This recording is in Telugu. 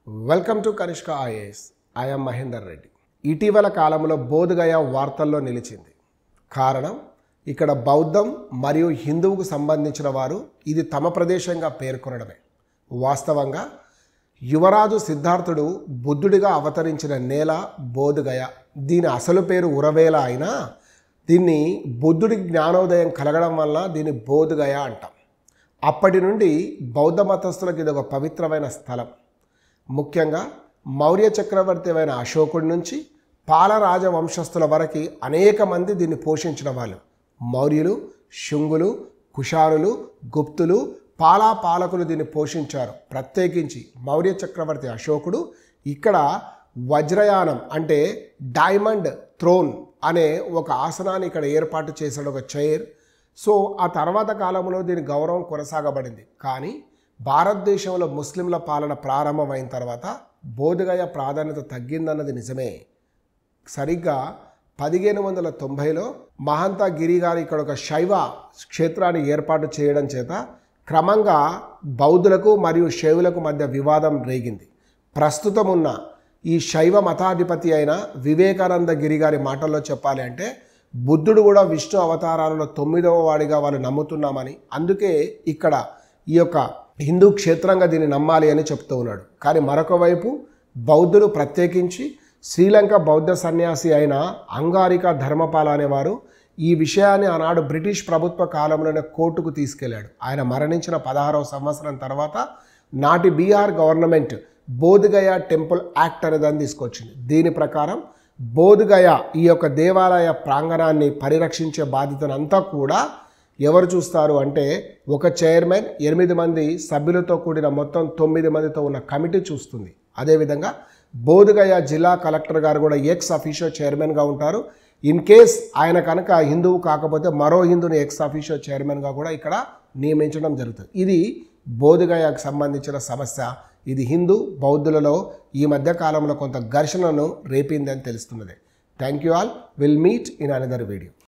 Welcome to Kanishka IAS. I'm Mahender Reddy. ఇటీవల కాలంలో బోధగయ వార్తల్లో నిలిచింది. కారణం, ఇక్కడ బౌద్ధం మరియు హిందువుకు సంబంధించిన వారు ఇది తమ ప్రదేశంగా పేర్కొనడమే. వాస్తవంగా యువరాజు సిద్ధార్థుడు బుద్ధుడిగా అవతరించిన నేల బోధగయ. దీని అసలు పేరు ఉరవేల అయినా దీన్ని బుద్ధుడి జ్ఞానోదయం కలగడం వల్ల దీన్ని బోధగయ అంటాం. అప్పటి నుండి బౌద్ధ మతస్థులకు ఇది ఒక పవిత్రమైన స్థలం. ముఖ్యంగా మౌర్య చక్రవర్తి అయిన అశోకుడి నుంచి పాలరాజ వంశస్థుల వరకు అనేక మంది దీన్ని పోషించిన వాళ్ళు. మౌర్యులు, శుంగులు, కుషారులు, గుప్తులు, పాలకులు దీన్ని పోషించారు. ప్రత్యేకించి మౌర్య చక్రవర్తి అశోకుడు ఇక్కడ వజ్రయానం అంటే డైమండ్ థ్రోన్ అనే ఒక ఆసనాన్ని ఇక్కడ ఏర్పాటు చేశాడు, ఒక చైర్. సో ఆ తర్వాత కాలంలో దీని గౌరవం కొనసాగబడింది. కానీ భారతదేశంలో ముస్లింల పాలన ప్రారంభమైన తర్వాత బోధగయ ప్రాధాన్యత తగ్గిందన్నది నిజమే. సరిగ్గా 1590లో మహంతా గిరి గారు ఇక్కడ ఒక శైవ క్షేత్రాన్ని ఏర్పాటు చేయడం చేత క్రమంగా బౌద్ధులకు మరియు శైవులకు మధ్య వివాదం రేగింది. ప్రస్తుతం ఉన్న ఈ శైవ మతాధిపతి అయిన వివేకానంద గిరి గారి మాటల్లో చెప్పాలి అంటే బుద్ధుడు కూడా విష్ణు అవతారాలలో 9వ వాడిగా వాళ్ళు నమ్ముతున్నామని, అందుకే ఇక్కడ ఈ యొక్క హిందూ క్షేత్రంగా దీన్ని నమ్మాలి అని చెప్తూ ఉన్నాడు. కానీ మరొక వైపు బౌద్ధులు, ప్రత్యేకించి శ్రీలంక బౌద్ధ సన్యాసి అయిన అంగారిక ధర్మపాల అనేవారు ఈ విషయాన్ని ఆనాడు బ్రిటిష్ ప్రభుత్వ కాలంలోనే కోర్టుకు తీసుకెళ్లాడు. ఆయన మరణించిన 16వ సంవత్సరం తర్వాత నాటి Bihar government Bodh Gaya temple act అనే దాన్ని తీసుకొచ్చింది. దీని ప్రకారం బోధగయ ఈ యొక్క దేవాలయ ప్రాంగణాన్ని పరిరక్షించే బాధ్యతనంతా కూడా ఎవరు చూస్తారు అంటే ఒక చైర్మన్, 8 మంది సభ్యులతో కూడిన మొత్తం 9 మందితో ఉన్న కమిటీ చూస్తుంది. అదేవిధంగా బోధగయ జిల్లా కలెక్టర్ గారు కూడా ఎక్స్ అఫీషియో చైర్మన్గా ఉంటారు. ఇన్ కేస్ ఆయన కనుక హిందువు కాకపోతే మరో హిందువుని ఎక్స్ అఫీషియో చైర్మన్గా కూడా ఇక్కడ నియమించడం జరుగుతుంది. ఇది బోధగయకు సంబంధించిన సమస్య. ఇది హిందూ బౌద్ధులలో ఈ మధ్య కాలంలో కొంత ఘర్షణను రేపిందని తెలుస్తున్నది. Thank you all. Will meet in another video.